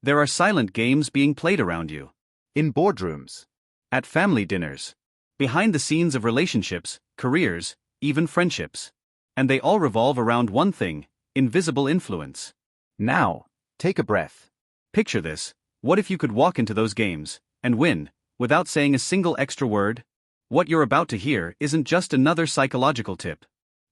There are silent games being played around you. In boardrooms. At family dinners. Behind the scenes of relationships, careers, even friendships. And they all revolve around one thing: invisible influence. Now, take a breath. Picture this: what if you could walk into those games and win without saying a single extra word? What you're about to hear isn't just another psychological tip.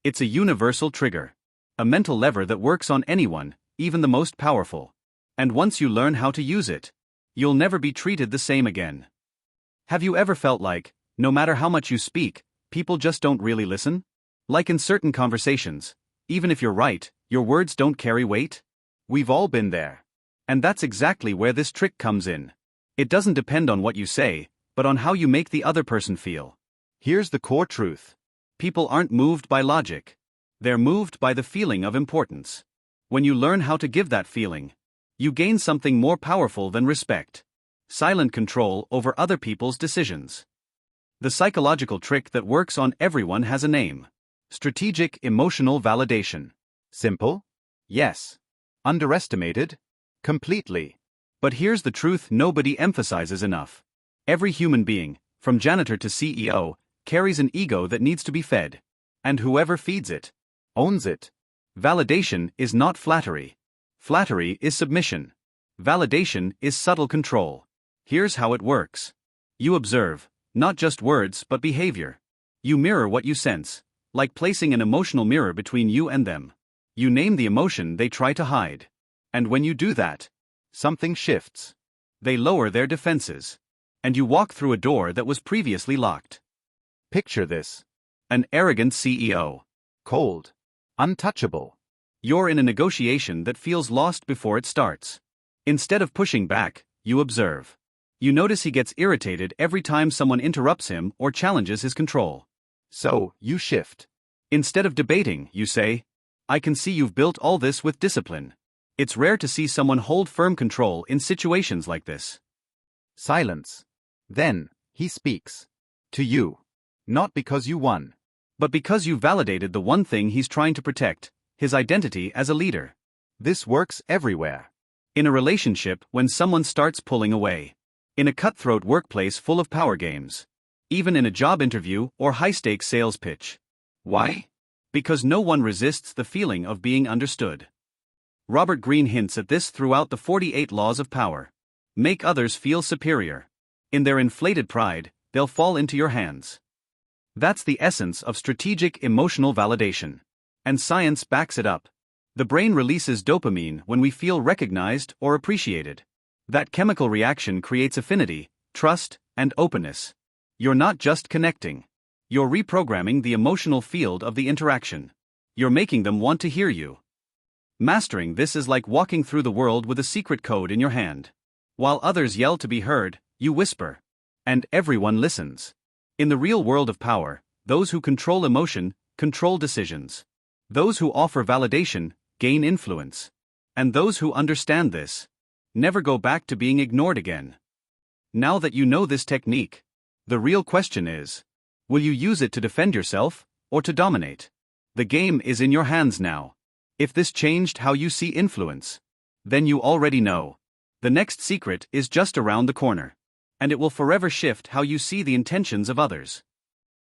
It's a universal trigger. A mental lever that works on anyone, even the most powerful. And once you learn how to use it, you'll never be treated the same again. Have you ever felt like, no matter how much you speak, people just don't really listen? Like in certain conversations, even if you're right, your words don't carry weight? We've all been there. And that's exactly where this trick comes in. It doesn't depend on what you say, but on how you make the other person feel. Here's the core truth. People aren't moved by logic. They're moved by the feeling of importance. When you learn how to give that feeling, you gain something more powerful than respect: silent control over other people's decisions. The psychological trick that works on everyone has a name: strategic emotional validation. Simple? Yes. Underestimated? Completely. But here's the truth nobody emphasizes enough. Every human being, from janitor to CEO, carries an ego that needs to be fed. And whoever feeds it owns it. Validation is not flattery. Flattery is submission. Validation is subtle control. Here's how it works. You observe, not just words but behavior. You mirror what you sense, like placing an emotional mirror between you and them. You name the emotion they try to hide. And when you do that, something shifts. They lower their defenses. And you walk through a door that was previously locked. Picture this. An arrogant CEO. Cold. Untouchable. You're in a negotiation that feels lost before it starts. Instead of pushing back, you observe. You notice he gets irritated every time someone interrupts him or challenges his control. So, you shift. Instead of debating, you say, "I can see you've built all this with discipline." It's rare to see someone hold firm control in situations like this. Silence. Then, he speaks. To you. Not because you won. But because you validated the one thing he's trying to protect: his identity as a leader. This works everywhere. In a relationship, when someone starts pulling away. In a cutthroat workplace full of power games. Even in a job interview or high-stakes sales pitch. Why? Because no one resists the feeling of being understood. Robert Greene hints at this throughout the 48 Laws of Power. Make others feel superior. In their inflated pride, they'll fall into your hands. That's the essence of strategic emotional validation. And science backs it up. The brain releases dopamine when we feel recognized or appreciated. That chemical reaction creates affinity, trust, and openness. You're not just connecting. You're reprogramming the emotional field of the interaction. You're making them want to hear you. Mastering this is like walking through the world with a secret code in your hand. While others yell to be heard, you whisper. And everyone listens. In the real world of power, those who control emotion, control decisions. Those who offer validation, gain influence. And those who understand this, never go back to being ignored again. Now that you know this technique, the real question is, will you use it to defend yourself, or to dominate? The game is in your hands now. If this changed how you see influence, then you already know. The next secret is just around the corner. And it will forever shift how you see the intentions of others.